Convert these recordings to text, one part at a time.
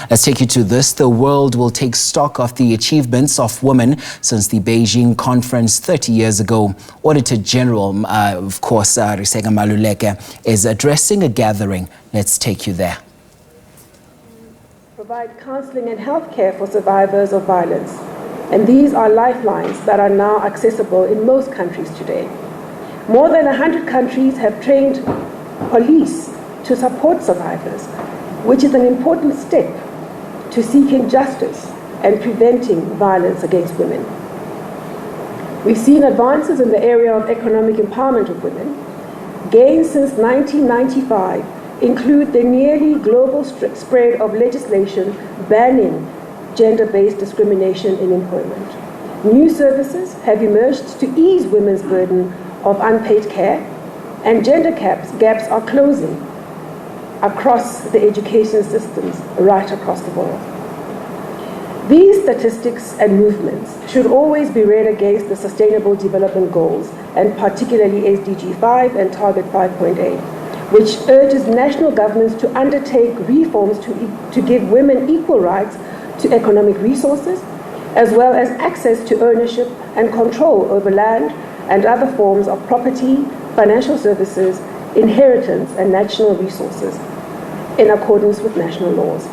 Let's take you to this. The world will take stock of the achievements of women since the Beijing Conference 30 years ago. Auditor General, Auditor Maluleke, is addressing a gathering. Let's take you there. Provide counseling and health care for survivors of violence. And these are lifelines that are now accessible in most countries today. More than 100 countries have trained police to support survivors, which is an important step to seeking justice and preventing violence against women. We've seen advances in the area of economic empowerment of women. Gains since 1995 include the nearly global spread of legislation banning gender-based discrimination in employment. New services have emerged to ease women's burden of unpaid care, and gender gaps are closing across the education systems right across the world. These statistics and movements should always be read against the Sustainable Development Goals, and particularly SDG 5 and Target 5.8, which urges national governments to undertake reforms to give women equal rights to economic resources, as well as access to ownership and control over land and other forms of property, financial services, inheritance, and national resources in accordance with national laws.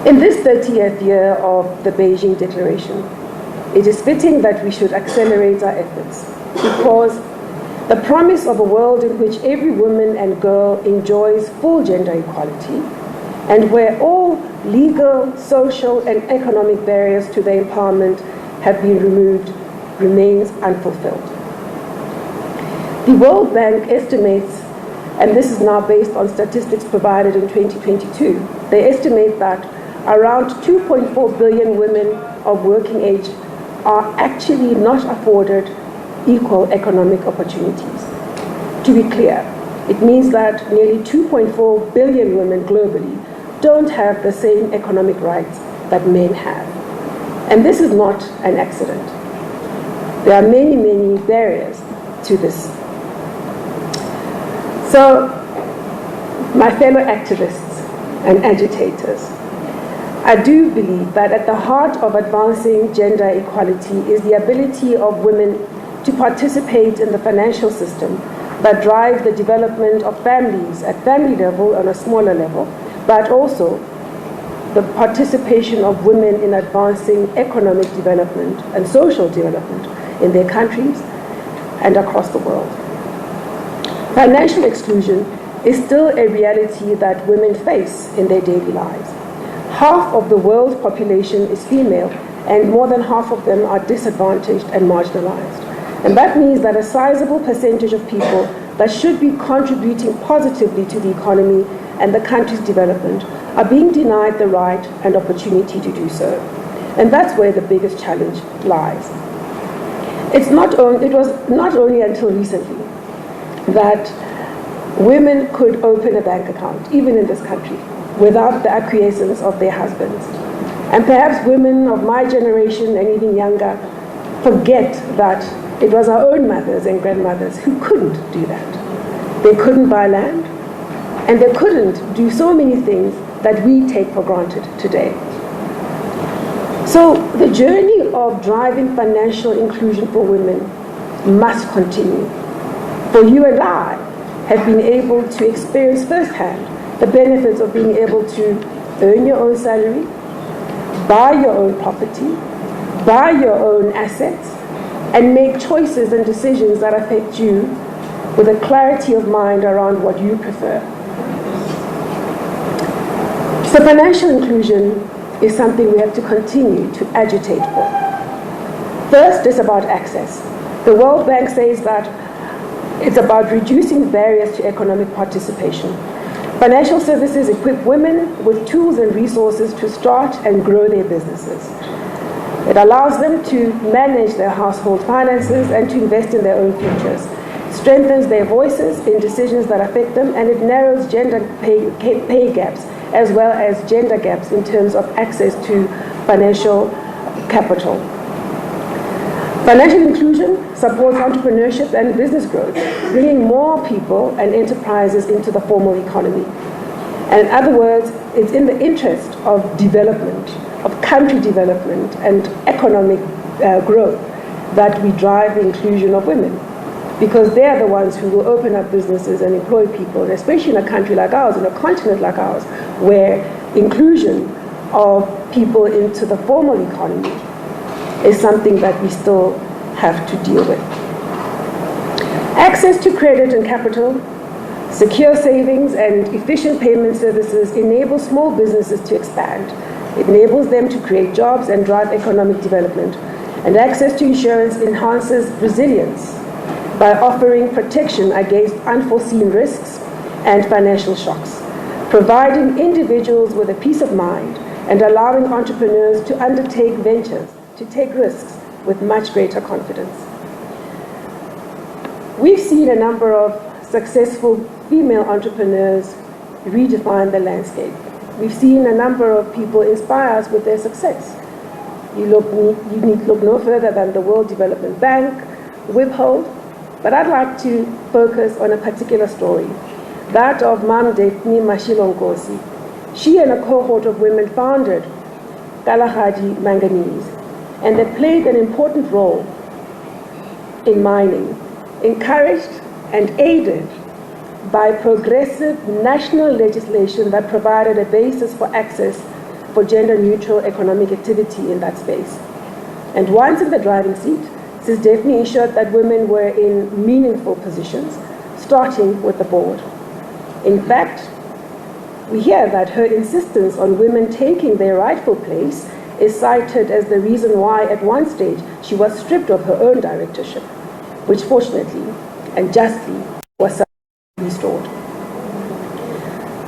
In this 30th year of the Beijing Declaration, it is fitting that we should accelerate our efforts because the promise of a world in which every woman and girl enjoys full gender equality and where all legal, social, and economic barriers to their empowerment have been removed remains unfulfilled. The World Bank estimates, and this is now based on statistics provided in 2022, they estimate that around 2.4 billion women of working age are actually not afforded equal economic opportunities. To be clear, it means that nearly 2.4 billion women globally don't have the same economic rights that men have. And this is not an accident. There are many, many barriers to this. So, my fellow activists and agitators, I do believe that at the heart of advancing gender equality is the ability of women to participate in the financial system that drives the development of families at family level on a smaller level, but also the participation of women in advancing economic development and social development in their countries and across the world. Financial exclusion is still a reality that women face in their daily lives. Half of the world's population is female, and more than half of them are disadvantaged and marginalized. And that means that a sizable percentage of people that should be contributing positively to the economy and the country's development are being denied the right and opportunity to do so. And that's where the biggest challenge lies. It was not only until recently that women could open a bank account, even in this country, without the acquiescence of their husbands. And perhaps women of my generation and even younger forget that it was our own mothers and grandmothers who couldn't do that. They couldn't buy land, and they couldn't do so many things that we take for granted today. So the journey of driving financial inclusion for women must continue. For you and I have been able to experience firsthand the benefits of being able to earn your own salary, buy your own property, buy your own assets, and make choices and decisions that affect you with a clarity of mind around what you prefer. So financial inclusion is something we have to continue to agitate for. First, it's about access. The World Bank says that it's about reducing barriers to economic participation. Financial services equip women with tools and resources to start and grow their businesses. It allows them to manage their household finances and to invest in their own futures, strengthens their voices in decisions that affect them, and it narrows gender pay gaps as well as gender gaps in terms of access to financial capital. Financial inclusion supports entrepreneurship and business growth, bringing more people and enterprises into the formal economy. And in other words, it's in the interest of development, of country development and economic growth that we drive the inclusion of women, because they are the ones who will open up businesses and employ people, and especially in a country like ours, in a continent like ours, where inclusion of people into the formal economy is something that we still have to deal with. Access to credit and capital, secure savings and efficient payment services enable small businesses to expand. It enables them to create jobs and drive economic development. And access to insurance enhances resilience by offering protection against unforeseen risks and financial shocks, providing individuals with a peace of mind and allowing entrepreneurs to undertake ventures, to take risks with much greater confidence. We've seen a number of successful female entrepreneurs redefine the landscape. We've seen a number of people inspire us with their success. You need to look no further than the World Development Bank, Wiphold, but I'd like to focus on a particular story, that of Mam Daphne Mashilonkosi. She and a cohort of women founded Kalahari Manganese, and they played an important role in mining, encouraged and aided by progressive national legislation that provided a basis for access for gender-neutral economic activity in that space. And once in the driving seat, Ms. Daphne ensured that women were in meaningful positions, starting with the board. In fact, we hear that her insistence on women taking their rightful place is cited as the reason why at one stage she was stripped of her own directorship, which fortunately and justly was restored.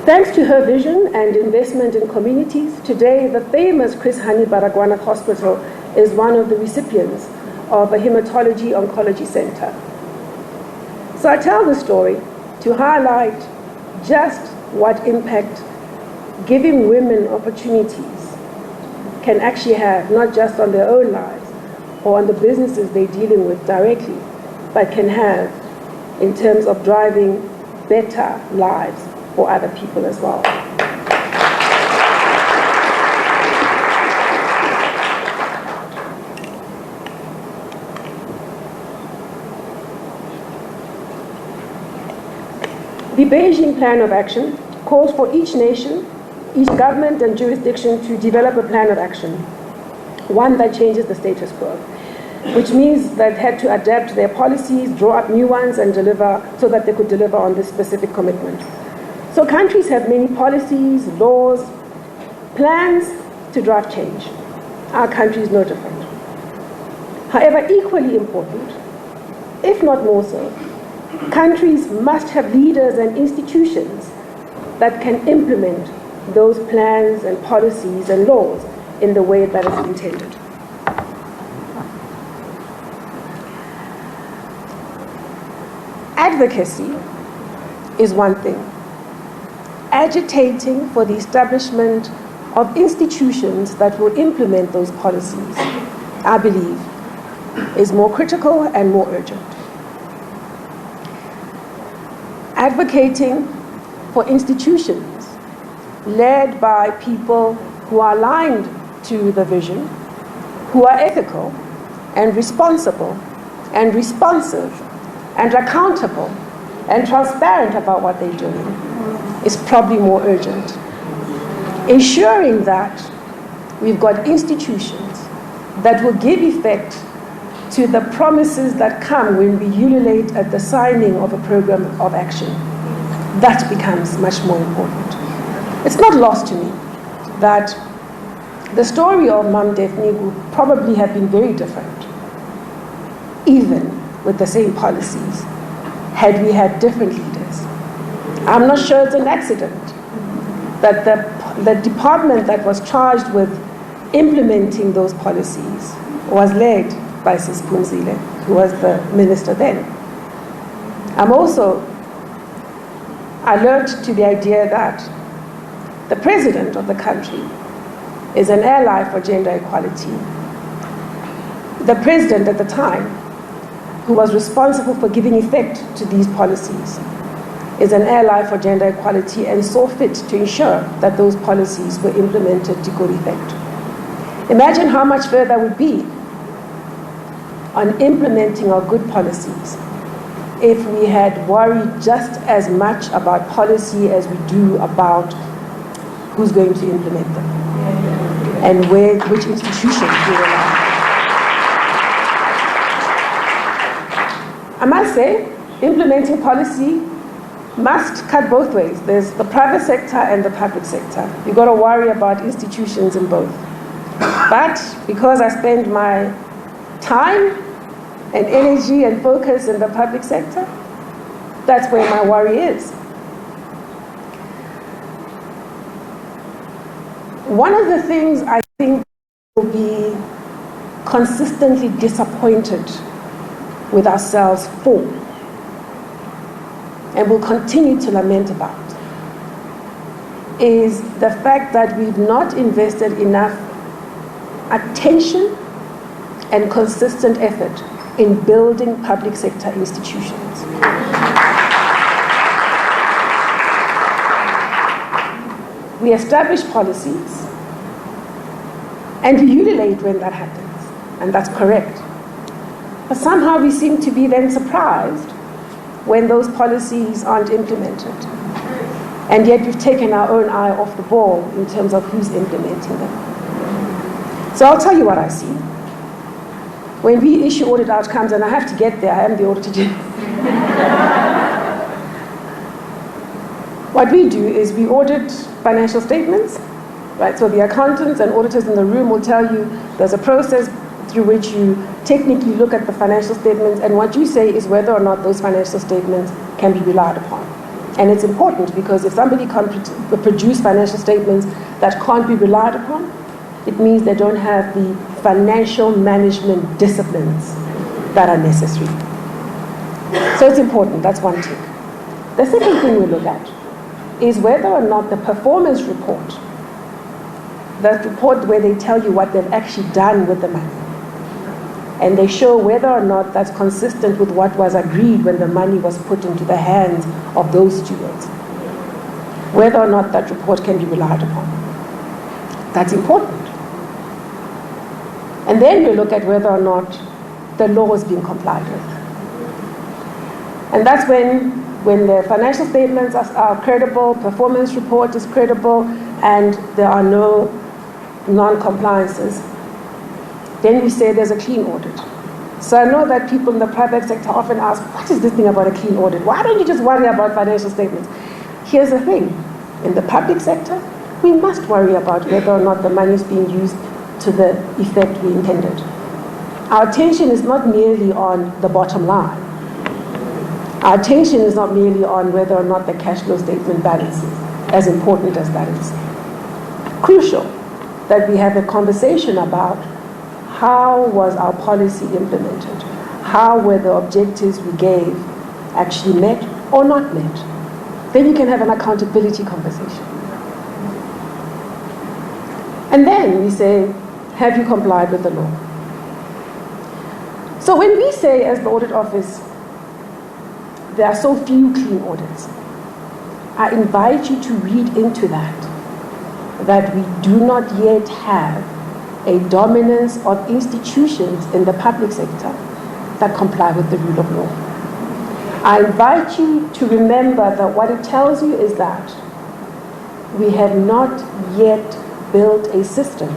Thanks to her vision and investment in communities, today the famous Chris Hani Baragwanath Hospital is one of the recipients of a hematology-oncology center. So I tell this story to highlight just what impact giving women opportunities can actually have, not just on their own lives or on the businesses they're dealing with directly, but can have in terms of driving better lives for other people as well. The Beijing Plan of Action calls for each nation, each government and jurisdiction to develop a plan of action, one that changes the status quo, which means that had to adapt their policies, draw up new ones and deliver so that they could deliver on this specific commitment. So countries have many policies, laws, plans to drive change. Our country is no different. However, equally important, if not more so, countries must have leaders and institutions that can implement those plans and policies and laws in the way that is intended. Advocacy is one thing. Agitating for the establishment of institutions that will implement those policies, I believe, is more critical and more urgent. Advocating for institutions led by people who are aligned to the vision, who are ethical and responsible and responsive and accountable and transparent about what they're doing is probably more urgent. Ensuring that we've got institutions that will give effect to the promises that come when we ululate at the signing of a program of action, that becomes much more important. It's not lost to me that the story of Mam Daphne would probably have been very different, even with the same policies, had we had different leaders. I'm not sure it's an accident that the department that was charged with implementing those policies was led by Sis Phumzile, who was the minister then. I'm also alert to the idea that the president of the country is an ally for gender equality. The president at the time, who was responsible for giving effect to these policies, is an ally for gender equality and saw fit to ensure that those policies were implemented to good effect. Imagine how much further we'd be on implementing our good policies if we had worried just as much about policy as we do about who's going to implement them and which institutions we rely on. I must say, implementing policy must cut both ways. There's the private sector and the public sector. You've got to worry about institutions in both. But because I spend my time and energy and focus in the public sector, that's where my worry is. One of the things I think will be consistently disappointed with ourselves for, and will continue to lament about, is the fact that we've not invested enough attention and consistent effort in building public sector institutions. We establish policies and we ululate when that happens, and that's correct. But somehow we seem to be then surprised when those policies aren't implemented. And yet we've taken our own eye off the ball in terms of who's implementing them. So I'll tell you what I see. When we issue audit outcomes, and I have to get there, I am the Auditor General. What we do is we audit financial statements, right? So the accountants and auditors in the room will tell you there's a process through which you technically look at the financial statements, and what you say is whether or not those financial statements can be relied upon. And it's important because if somebody can't produce financial statements that can't be relied upon, it means they don't have the financial management disciplines that are necessary. So it's important, that's one tick. The second thing we look at is whether or not the performance report, that report where they tell you what they've actually done with the money, and they show whether or not that's consistent with what was agreed when the money was put into the hands of those stewards, whether or not that report can be relied upon. That's important. And then we look at whether or not the law is being complied with. And that's when the financial statements are credible, performance report is credible, and there are no non-compliances. Then we say there's a clean audit. So I know that people in the private sector often ask, what is this thing about a clean audit? Why don't you just worry about financial statements? Here's the thing. In the public sector, we must worry about whether or not the money is being used to the effect we intended. Our attention is not merely on the bottom line. Our attention is not merely on whether or not the cash flow statement balances, as important as that is. Crucial that we have a conversation about how was our policy implemented? How were the objectives we gave actually met or not met? Then you can have an accountability conversation. And then we say, have you complied with the law? So when we say as the Audit Office, there are so few clean audits, I invite you to read into that we do not yet have a dominance of institutions in the public sector that comply with the rule of law. I invite you to remember that what it tells you is that we have not yet built a system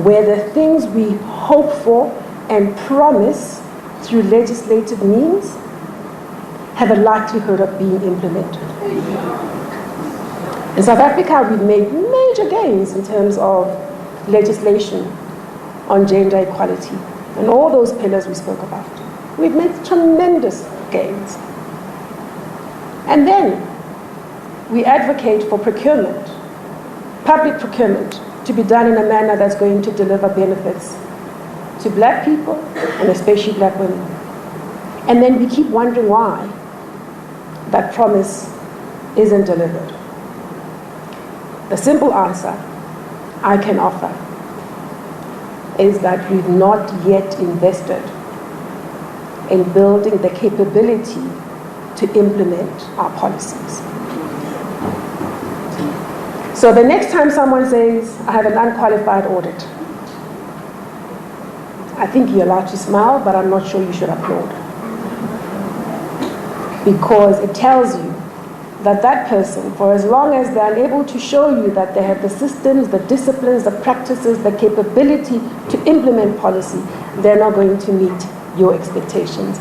where the things we hope for and promise through legislative means have a likelihood of being implemented. In South Africa, we've made major gains in terms of legislation on gender equality and all those pillars we spoke about. We've made tremendous gains. And then we advocate for procurement, public procurement, to be done in a manner that's going to deliver benefits to black people and especially black women. And then we keep wondering why that promise isn't delivered. The simple answer I can offer is that we've not yet invested in building the capability to implement our policies. So the next time someone says, I have an unqualified audit, I think you're allowed to smile, but I'm not sure you should applaud. Because it tells you that that person, for as long as they're unable to show you that they have the systems, the disciplines, the practices, the capability to implement policy, they're not going to meet your expectations.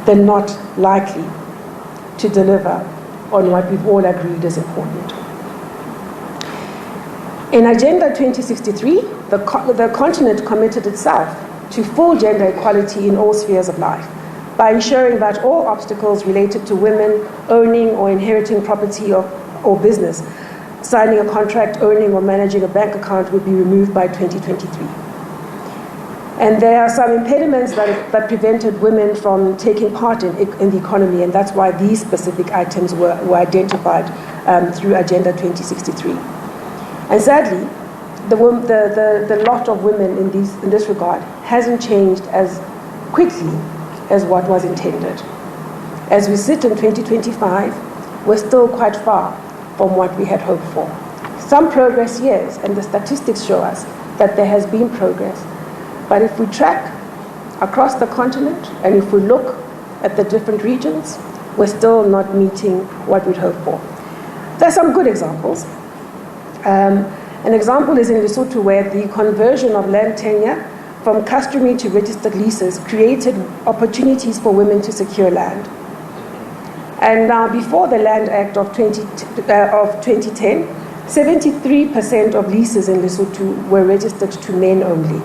They're not likely to deliver on what we've all agreed is important. In Agenda 2063, the continent committed itself to full gender equality in all spheres of life, by ensuring that all obstacles related to women owning or inheriting property or business, signing a contract, owning or managing a bank account would be removed by 2023. And there are some impediments that prevented women from taking part in the economy, and that's why these specific items were identified through Agenda 2063. And sadly, the lot of women in this regard hasn't changed as quickly as what was intended. As we sit in 2025, we're still quite far from what we had hoped for. Some progress, yes, and the statistics show us that there has been progress. But if we track across the continent and if we look at the different regions, we're still not meeting what we'd hoped for. There are some good examples. An example is in Lesotho, where the conversion of land tenure from customary to registered leases created opportunities for women to secure land. And now, before the Land Act of 2010, 73% of leases in Lesotho were registered to men only.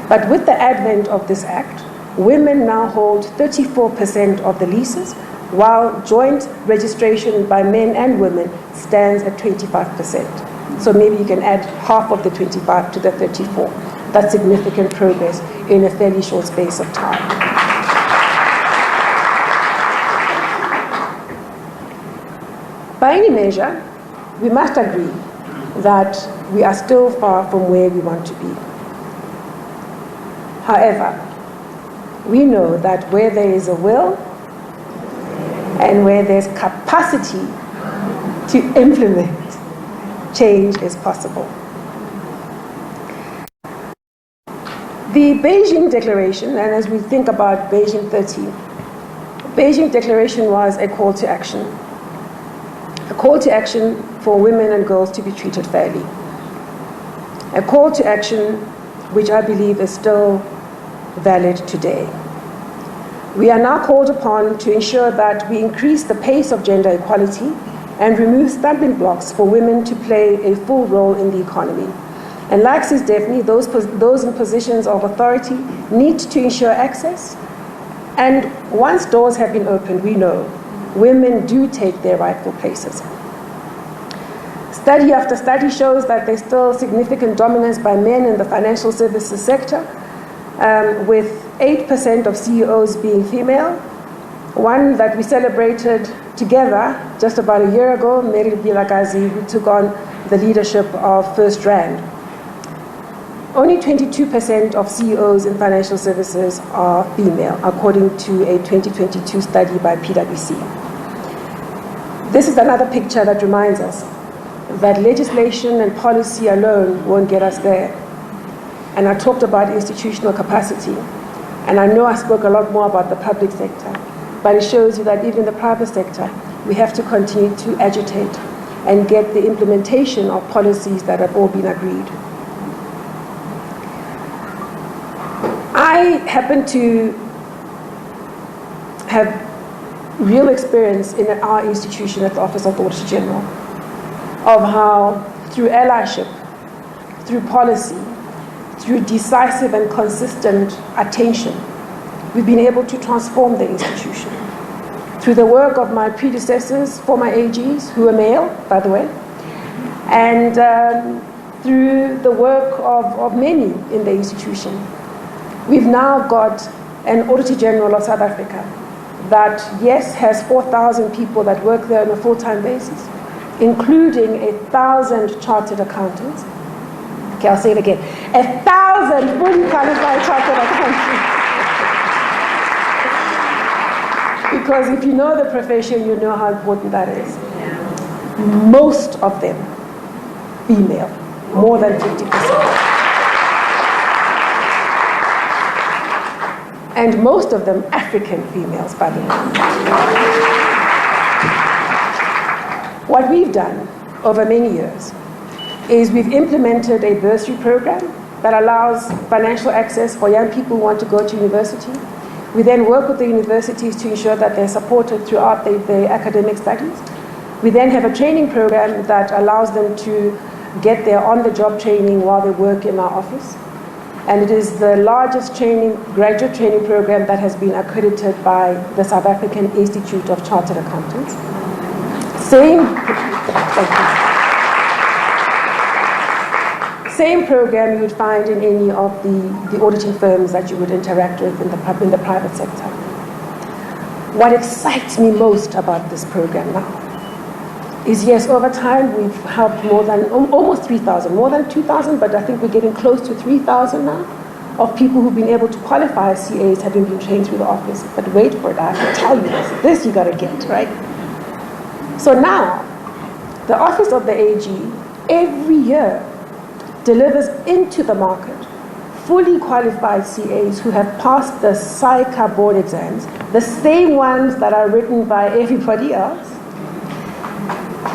But with the advent of this act, women now hold 34% of the leases, while joint registration by men and women stands at 25%. So maybe you can add half of the 25 to the 34. That's significant progress in a fairly short space of time. By any measure, we must agree that we are still far from where we want to be. However, we know that where there is a will and where there's capacity to implement, change is possible. The Beijing Declaration, and as we think about Beijing 30, Beijing Declaration was a call to action. A call to action for women and girls to be treated fairly. A call to action which I believe is still valid today. We are now called upon to ensure that we increase the pace of gender equality and remove stumbling blocks for women to play a full role in the economy. And like Sis Daphne, those in positions of authority need to ensure access. And once doors have been opened, we know women do take their rightful places. Study after study shows that there's still significant dominance by men in the financial services sector, with 8% of CEOs being female. One that we celebrated together just about a year ago, Mary Bilagazi, who took on the leadership of First Rand. Only 22% of CEOs in financial services are female, according to a 2022 study by PwC. This is another picture that reminds us that legislation and policy alone won't get us there. And I talked about institutional capacity. And I know I spoke a lot more about the public sector, but it shows you that even in the private sector, we have to continue to agitate and get the implementation of policies that have all been agreed. I happen to have real experience in our institution at the Office of the Auditor General of how, through allyship, through policy, through decisive and consistent attention, we've been able to transform the institution. Through the work of my predecessors, former AGs, who are male, by the way, and through the work of many in the institution, we've now got an Auditor General of South Africa that, yes, has 4,000 people that work there on a full-time basis, including 1,000 chartered accountants. Okay, I'll say it again. 1,000 fully qualified chartered accountants. Because if you know the profession, you know how important that is. Most of them female, more than 50%. And most of them African females, by the way. What we've done over many years is we've implemented a bursary program that allows financial access for young people who want to go to university. We then work with the universities to ensure that they're supported throughout their academic studies. We then have a training program that allows them to get their on-the-job training while they work in our office. And it is the largest graduate training program that has been accredited by the South African Institute of Chartered Accountants. Same program you would find in any of the auditing firms that you would interact with in the private sector. What excites me most about this program now is, yes, over time we've helped more than almost 3,000, more than 2,000, but I think we're getting close to 3,000 now of people who've been able to qualify as CAs, having been trained through the office. But wait for it, I have to tell you this you gotta get, right? So now, the Office of the AG every year delivers into the market fully qualified CAs who have passed the SAICA board exams, the same ones that are written by everybody else.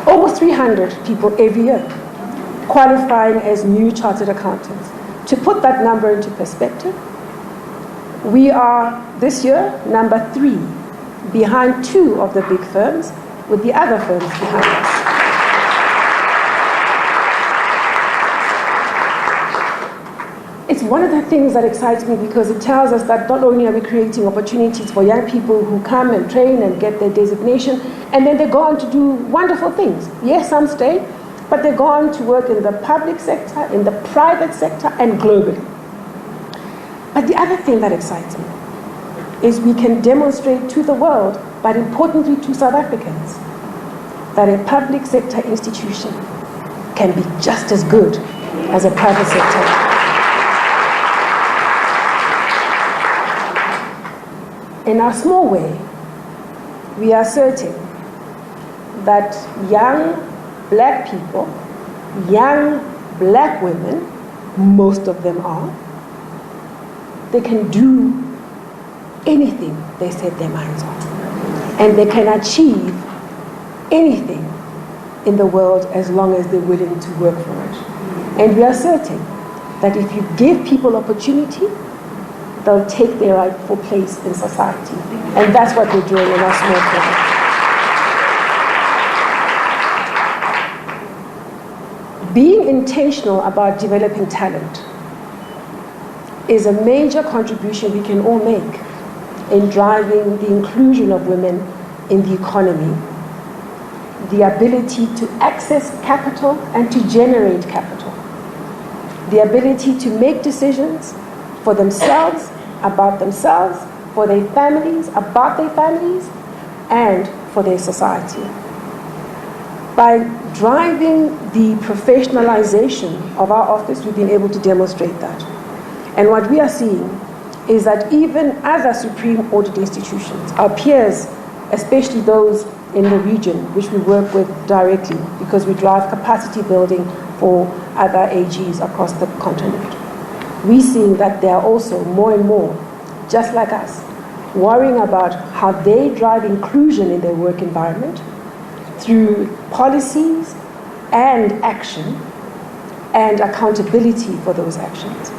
Almost 300 people every year qualifying as new chartered accountants. To put that number into perspective, we are this year number 3 behind 2 of the big firms, with the other firms behind us. It's one of the things that excites me because it tells us that not only are we creating opportunities for young people who come and train and get their designation, and then they go on to do wonderful things. Yes, some stay, but they go on to work in the public sector, in the private sector, and globally. But the other thing that excites me is we can demonstrate to the world, but importantly to South Africans, that a public sector institution can be just as good as a private sector. In our small way, we are certain that young black people, young black women, most of them are, they can do anything they set their minds on. And they can achieve anything in the world as long as they're willing to work for it. And we are certain that if you give people opportunity, they'll take their rightful place in society. And that's what we're doing in our small firm. Being intentional about developing talent is a major contribution we can all make in driving the inclusion of women in the economy, the ability to access capital and to generate capital, the ability to make decisions for themselves, about themselves, for their families, about their families, and for their society. By driving the professionalization of our office, we've been able to demonstrate that. And what we are seeing is that even other supreme audit institutions, our peers, especially those in the region, which we work with directly because we drive capacity building for other AGs across the continent, we're seeing that they are also more and more, just like us, worrying about how they drive inclusion in their work environment through policies and action and accountability for those actions.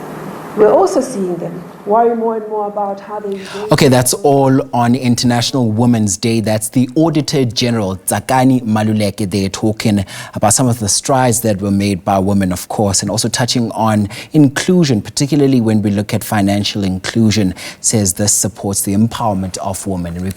We're also seeing them worry more and more about how they... Okay, that's all on International Women's Day. That's the Auditor General, Maluleke. They're talking about some of the strides that were made by women, of course, and also touching on inclusion, particularly when we look at financial inclusion, says this supports the empowerment of women.